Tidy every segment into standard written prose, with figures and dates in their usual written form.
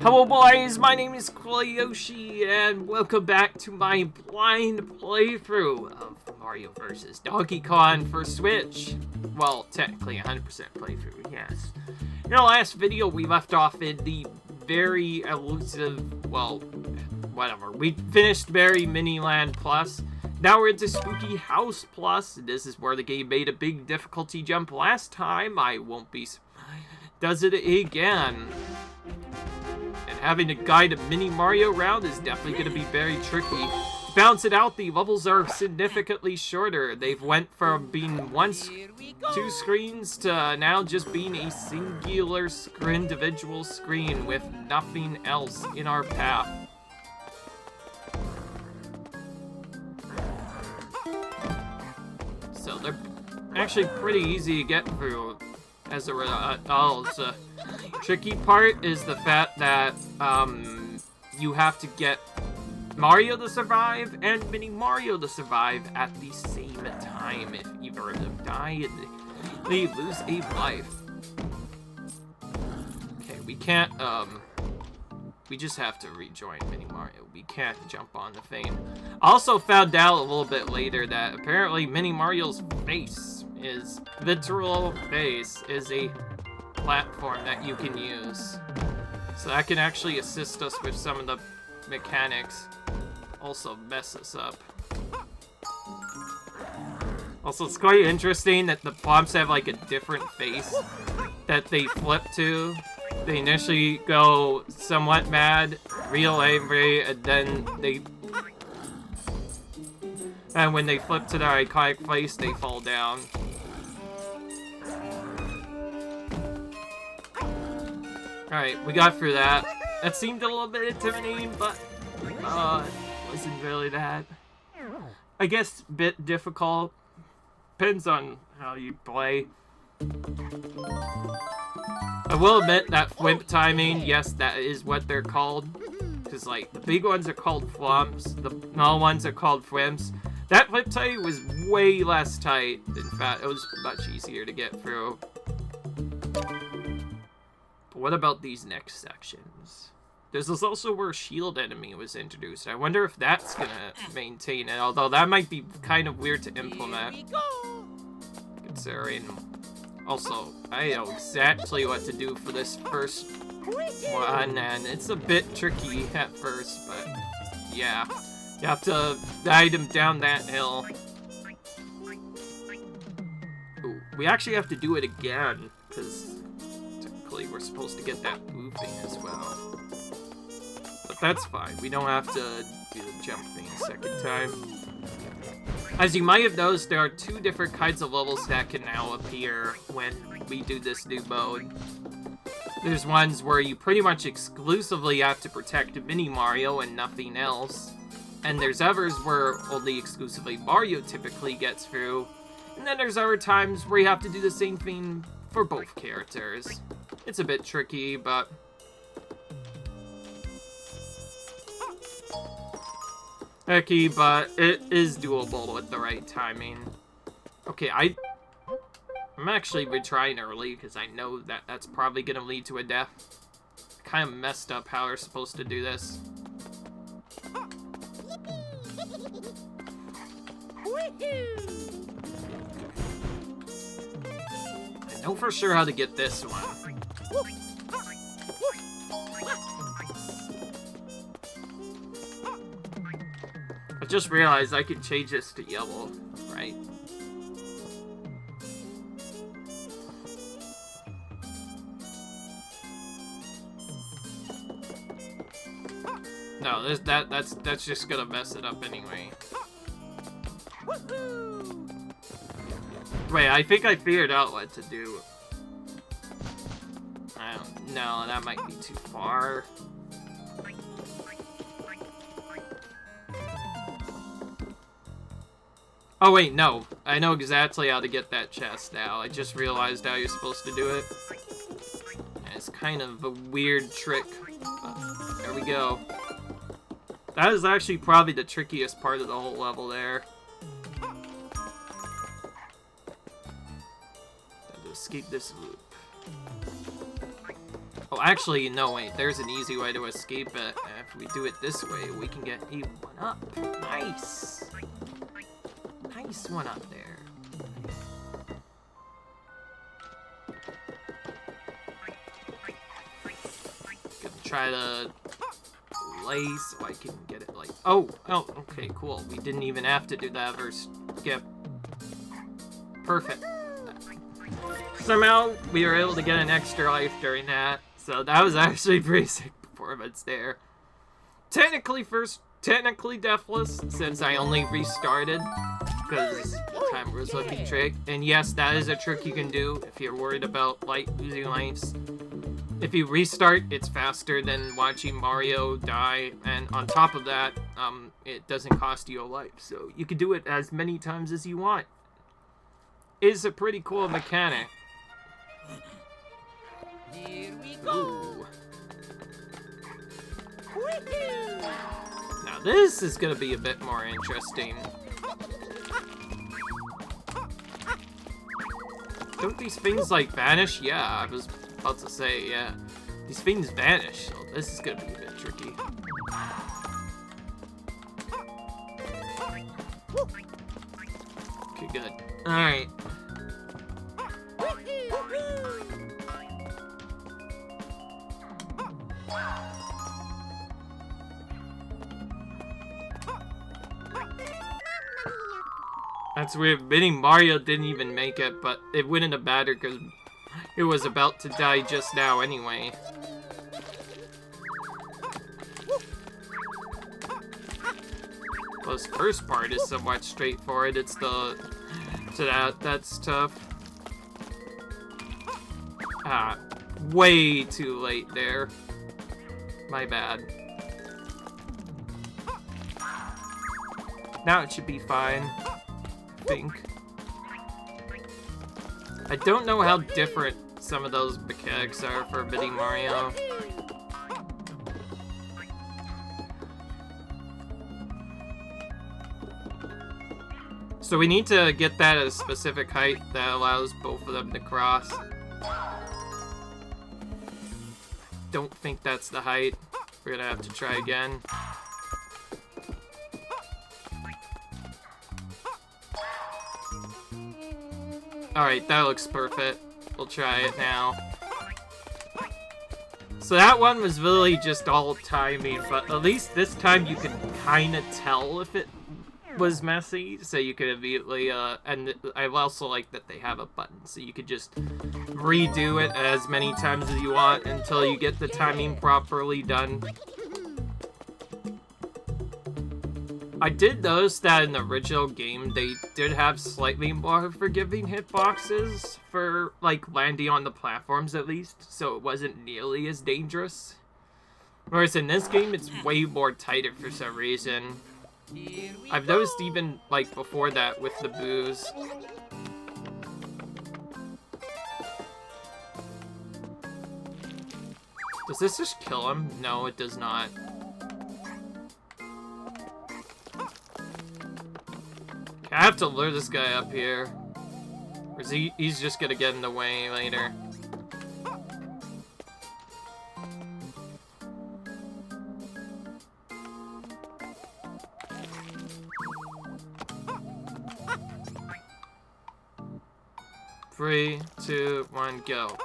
Hello boys, my name is Yoshi, and welcome back to my blind playthrough of Mario vs. Donkey Kong for Switch. Well, technically 100% playthrough, yes. In our last video, we left off in the very elusive, well, whatever. We finished Merry Mini Land Plus. Now we're into Spooky House Plus. This is where the game made a big difficulty jump last time. I won't be... does it again. And having to guide a mini Mario round is definitely going to be very tricky. To balance it out, the levels are significantly shorter. They've went from being two screens to now just being a singular individual screen with nothing else in our path. So they're actually pretty easy to get through as a result. The tricky part is the fact that you have to get Mario to survive and Mini Mario to survive at the same time. If either of them die, they lose a life. Okay, we can't, we just have to rejoin Mini Mario. We can't jump on the thing. I also found out a little bit later that apparently Mini Mario's face, his literal face, is a platform that you can use. So that can actually assist us with some of the mechanics. Also mess us up. Also, it's quite interesting that the bombs have like a different face that they flip to. They initially go somewhat mad, real angry, and then and when they flip to their iconic face, they fall down. Alright, we got through that. That seemed a little bit intimidating, but it wasn't really that. I guess a bit difficult. Depends on how you play. I will admit that flip timing, yes, that is what they're called. Because, like, the big ones are called flumps, the small ones are called flimps. That flip timing was way less tight. In fact, it was much easier to get through. But what about these next sections? There's also where Shield Enemy was introduced. I wonder if that's gonna maintain it, although that might be kind of weird to implement. Considering... Also, I know exactly what to do for this first one, and it's a bit tricky at first, but yeah. You have to guide him down that hill. Ooh, we actually have to do it again, because technically we're supposed to get that blue thing as well. But that's fine, we don't have to do the jump thing a second time. As you might have noticed, there are two different kinds of levels that can now appear when we do this new mode. There's ones where you pretty much exclusively have to protect Mini Mario and nothing else. And there's others where only exclusively Mario typically gets through. And then there's other times where you have to do the same thing for both characters. It's a bit tricky, but... tricky, but it is doable with the right timing. Okay, I'm actually retrying early because I know that that's probably going to lead to a death. Kind of messed up how we're supposed to do this. I know for sure how to get this one. I just realized I could change this to yellow, right? No, that's just gonna mess it up anyway. Wait, I think I figured out what to do. I don't know, that might be too far. Oh wait, no. I know exactly how to get that chest now. I just realized how you're supposed to do it. And it's kind of a weird trick. There we go. That is actually probably the trickiest part of the whole level there. Escape this loop. Oh, actually, no, wait. There's an easy way to escape it. If we do it this way, we can get a 1-up. Nice! Nice 1-up there. Gonna try to lay so I can get it like... Oh, okay, cool. We didn't even have to do that verse skip. Perfect. Somehow, we were able to get an extra life during that. So that was actually pretty sick performance there. Technically deathless, since I only restarted, because the timer was looking trick. And yes, that is a trick you can do if you're worried about losing lives. If you restart, it's faster than watching Mario die, and on top of that, it doesn't cost you a life, so you can do it as many times as you want. It's a pretty cool mechanic. Here we go. Now this is gonna be a bit more interesting. Don't these things like vanish? Yeah, I was about to say, yeah. These things vanish, so this is gonna be a bit tricky. Okay, good. Alright. That's weird. Admitting Mario didn't even make it, but it wouldn't have mattered because it was about to die just now anyway. Well, this first part is somewhat straightforward. It's that's tough. Ah, way too late there. My bad. Now it should be fine. I think. I don't know how different some of those mechanics are for Bitty Mario. So we need to get that at a specific height that allows both of them to cross. Don't think that's the height. We're gonna have to try again. Alright, that looks perfect. We'll try it now. So that one was really just all timing, but at least this time you can kind of tell if it was messy, so you could immediately, and I also like that they have a button, so you could just redo it as many times as you want until you get the timing properly done. I did notice that in the original game, they did have slightly more forgiving hitboxes for, like, landing on the platforms at least, so it wasn't nearly as dangerous. Whereas in this game, it's way more tighter for some reason. I've noticed even, like, before that with the boos. Does this just kill him? No, it does not. I have to lure this guy up here. Or is he's just gonna get in the way later. Three, 2, 1, go.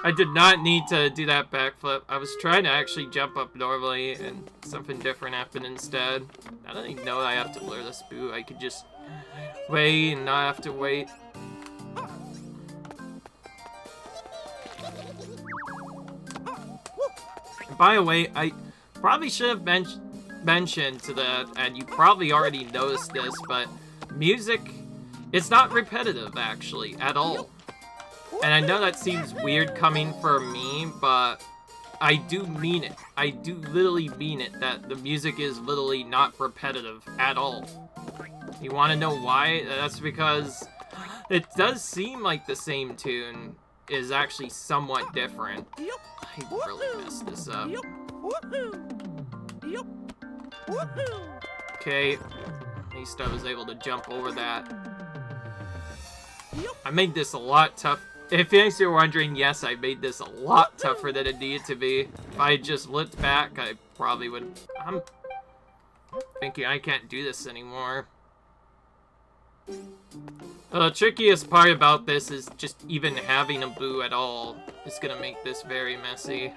I did not need to do that backflip. I was trying to actually jump up normally, and something different happened instead. I don't even know I have to lure this boo. I could just wait and not have to wait. And by the way, I probably should have mentioned to that, and you probably already noticed this, but music, it's not repetitive actually at all. And I know that seems weird coming from me, but I do mean it. I do literally mean it, that the music is literally not repetitive at all. You want to know why? That's because it does seem like the same tune is actually somewhat different. I really messed this up. Okay, least I was able to jump over that. I made this a lot tough. If you're wondering, yes, I made this a lot tougher than it needed to be. If I had just looked back, I probably would... I'm thinking I can't do this anymore. The trickiest part about this is just even having a boo at all is gonna make this very messy.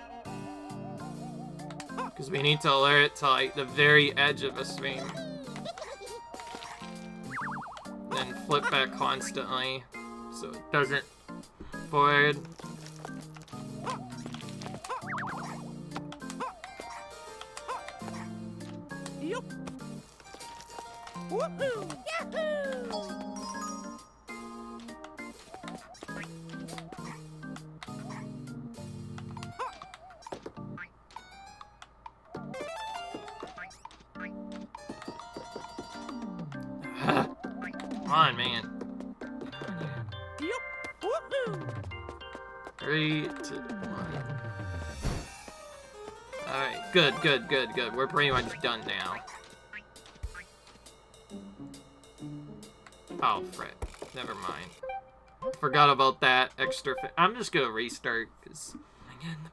Because we need to lure it to, like, the very edge of a stream. Then flip back constantly, so it doesn't forward. Yup. Woohoo! Yahoo! Come on, man. Yup. Woohoo! 3, 2, 1. Alright, good. We're pretty much done now. Oh, frick. Never mind. Forgot about that extra I'm just gonna restart, because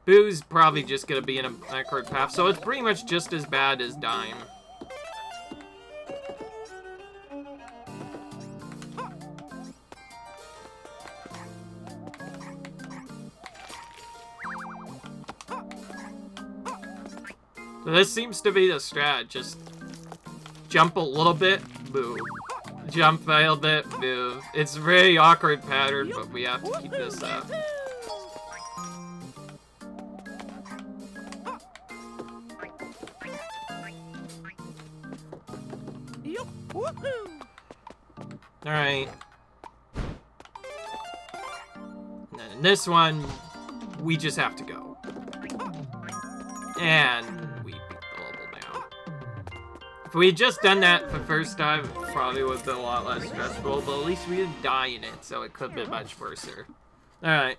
Boo's probably just gonna be in a backward path, so it's pretty much just as bad as Dime. So this seems to be the strat, just jump a little bit, boo. Jump a little bit, boo. It's a very awkward pattern, but we have to keep this up. Alright. And in this one, we just have to go. And we beat the level down. If we had just done that the first time, it probably would have been a lot less stressful, but at least we didn't die in it, so it could have been much worse. Alright.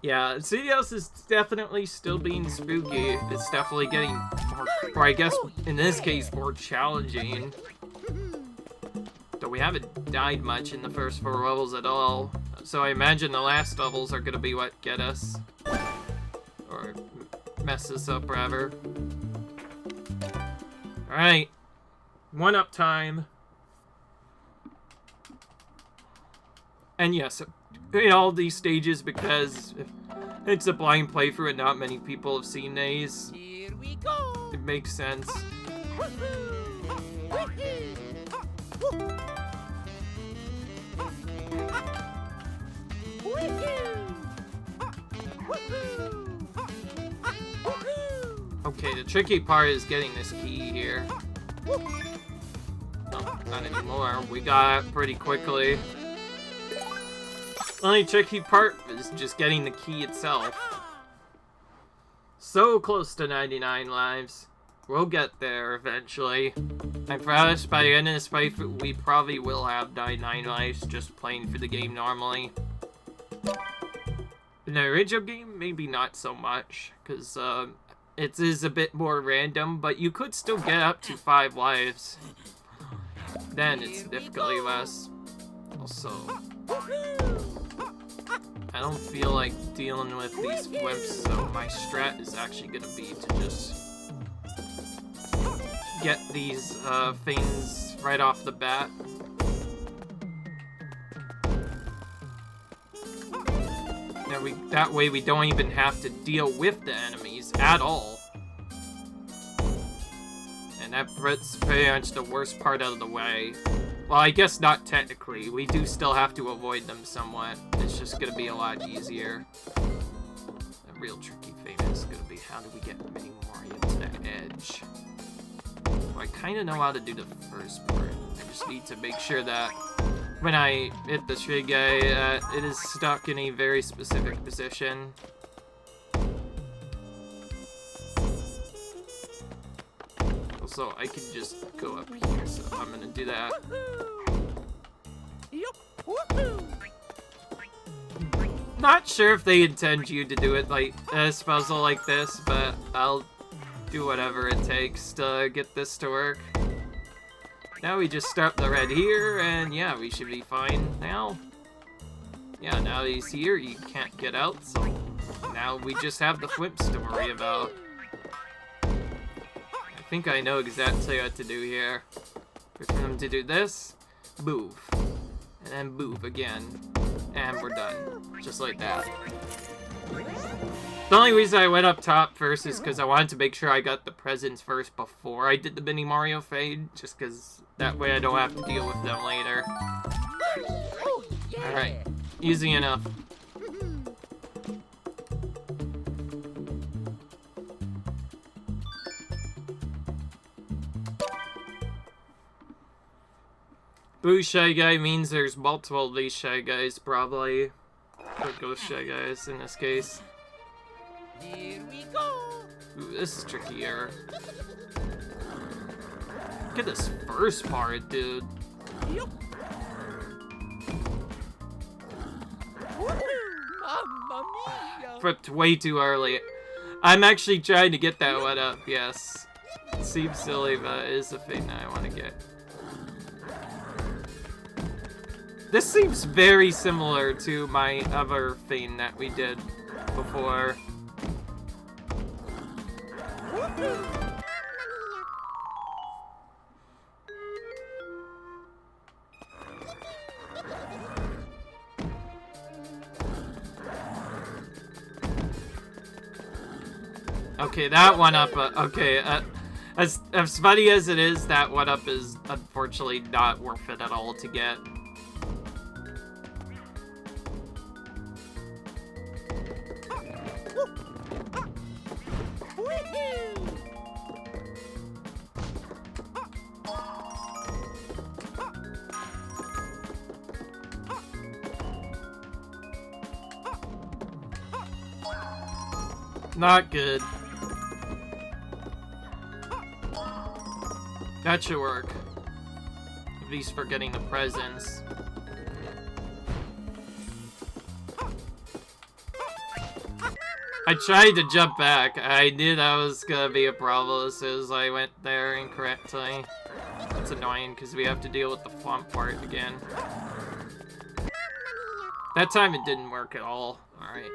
Yeah, CDOS is definitely still being spooky. It's definitely getting more, or I guess in this case, more challenging. Though we haven't died much in the first 4 levels at all, so I imagine the last levels are gonna be what get us. Or mess us up, rather. Alright. 1-up time. And yes, in all these stages, because it's a blind playthrough and not many people have seen these, Here we go. it makes sense. Okay, the tricky part is getting this key here. No, not anymore. We got it pretty quickly. Only tricky part is just getting the key itself. So close to 99 lives. We'll get there eventually. I promise by the end of this playthrough, we probably will have 99 lives just playing for the game normally. In the original game, maybe not so much, because it is a bit more random, but you could still get up to 5 lives. Then it's significantly less. Also, I don't feel like dealing with these flips, so my strat is actually going to be to just get these things right off the bat. That way we don't even have to deal with the enemies at all. And that puts pretty much the worst part out of the way. Well, I guess not technically. We do still have to avoid them somewhat. It's just gonna be a lot easier. The real tricky thing is gonna be how do we get many more to that edge. Well, I kinda know how to do the first part. I just need to make sure that when I hit the tree guy, it is stuck in a very specific position. Also, I can just go up here, so I'm gonna do that. Not sure if they intend you to do it like this puzzle like this, but I'll do whatever it takes to get this to work. Now we just start the red here, and yeah, we should be fine now. Yeah, now he's here, he can't get out, so now we just have the flips to worry about. I think I know exactly what to do here. For him to do this, move, and then move again, and we're done. Just like that. The only reason I went up top first is because I wanted to make sure I got the presents first before I did the mini Mario fade, just because that way I don't have to deal with them later. Alright, easy enough. Blue Shy Guy means there's multiple of these Shy Guys, probably. Or Ghost Shy Guys in this case. Here we go. Ooh, this is trickier. Look at this first part, dude. Yup. Mamma mia. Flipped way too early. I'm actually trying to get that one up, yes. It seems silly, but it is the thing that I want to get. This seems very similar to my other thing that we did before. Okay, that one up, okay, as funny as it is, that one up is unfortunately not worth it at all to get. Not good. That should work. At least for getting the presents. I tried to jump back. I knew that was gonna be a problem as soon as I went there incorrectly. That's annoying because we have to deal with the flump part again. That time it didn't work at all. Alright.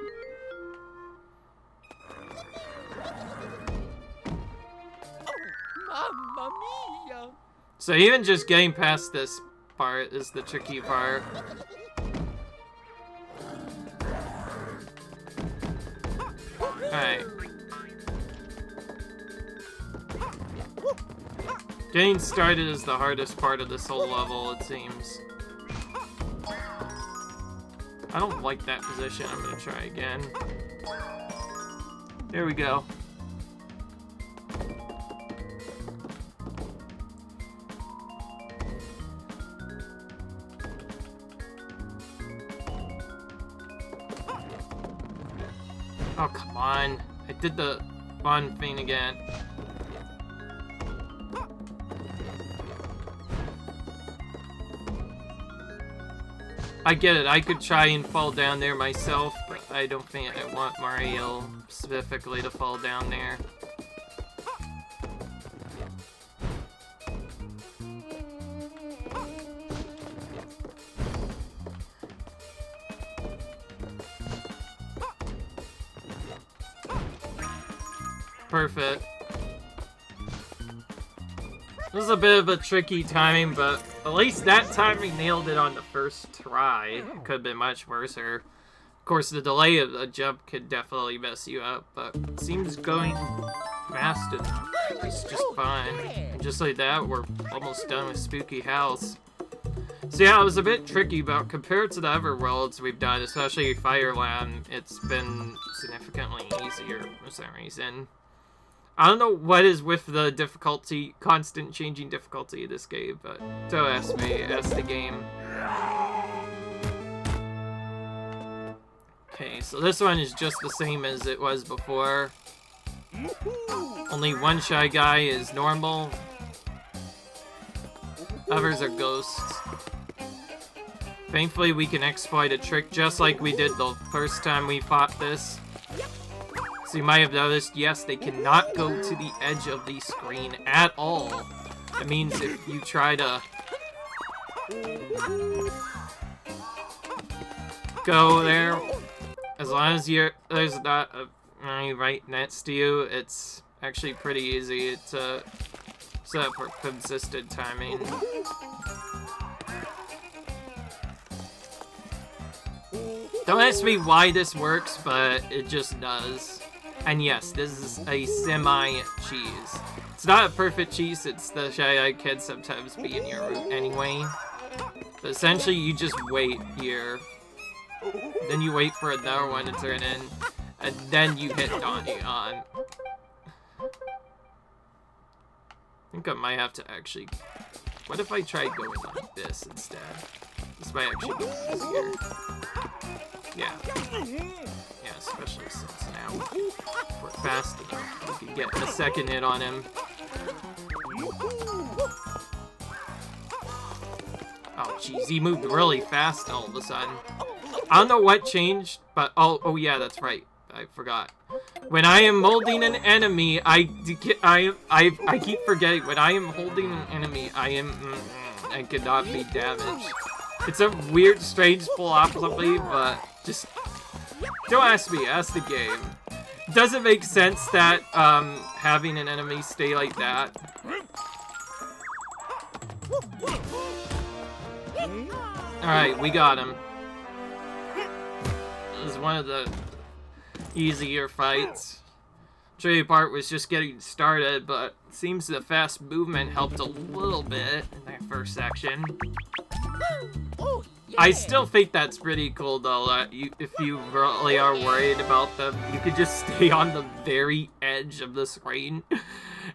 Mamma mia. So even just getting past this part is the tricky part. Alright. Getting started is the hardest part of this whole level, it seems. I don't like that position. I'm gonna try again. There we go. Oh, come on. I did the fun thing again. I get it. I could try and fall down there myself, but I don't think I want Mario specifically to fall down there. Perfect. This was a bit of a tricky timing, but at least that time we nailed it on the first try. It could have been much worse. Of course, the delay of the jump could definitely mess you up, but it seems going fast enough. It's just fine. And just like that, we're almost done with Spooky House. So yeah, it was a bit tricky, but compared to the other worlds we've done, especially Fireland, it's been significantly easier for some reason. I don't know what is with the difficulty, constant changing difficulty of this game, but don't ask me, ask the game. Okay, so this one is just the same as it was before. Only one Shy Guy is normal. Others are ghosts. Thankfully, we can exploit a trick just like we did the first time we fought this. So you might have noticed, yes, they cannot go to the edge of the screen at all. That means if you try to go there, as long as there's not a right next to you, it's actually pretty easy to set up for consistent timing. Don't ask me why this works, but it just does. And yes, this is a semi-cheese. It's not a perfect cheese, it's the Shy-Eyed Kid sometimes be in your route anyway. But essentially, you just wait here. Then you wait for another one to turn in. And then you hit Donnie on. I think I might have to actually... What if I tried going like this instead? This might actually be easier. Yeah. Yeah, especially since now we're fast enough. We can get a second hit on him. Oh, jeez, he moved really fast all of a sudden. I don't know what changed, but... Oh yeah, that's right. I forgot. When I am molding an enemy, I keep forgetting. When I am holding an enemy, I cannot be damaged. It's a weird, strange philosophy, but just don't ask me. Ask the game. Does it make sense that having an enemy stay like that? All right, we got him. This is one of the easier fights. Tricky part was just getting started, but it seems the fast movement helped a little bit in that first section. I still think that's pretty cool though, that if you really are worried about them, you could just stay on the very edge of the screen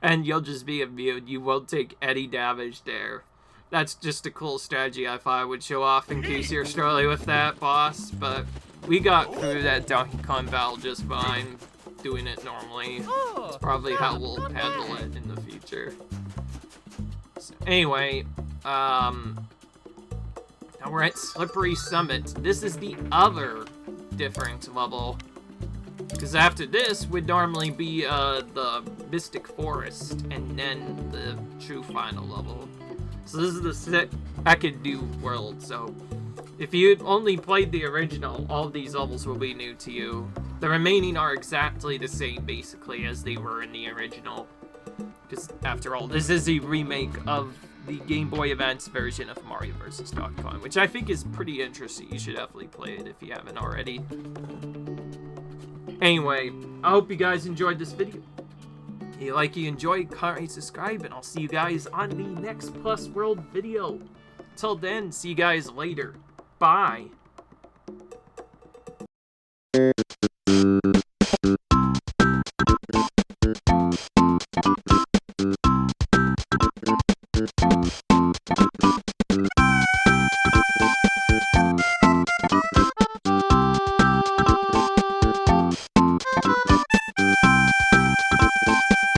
and you'll just be immune. You won't take any damage there. That's just a cool strategy I thought I would show off in case you're struggling with that boss, but we got through that Donkey Kong battle just fine, doing it normally. It's probably how we'll handle it in the future. So anyway, now we're at Slippery Summit. This is the other different level. Because after this would normally be the Mystic Forest, and then the true final level. So this is the second new world, so if you'd only played the original, all of these levels will be new to you. The remaining are exactly the same, basically, as they were in the original. Because, after all, this is a remake of the Game Boy Advance version of Mario vs. Donkey Kong, which I think is pretty interesting. You should definitely play it if you haven't already. Anyway, I hope you guys enjoyed this video. If you enjoyed, comment, subscribe, and I'll see you guys on the next Plus World video. Till then, see you guys later. Bye.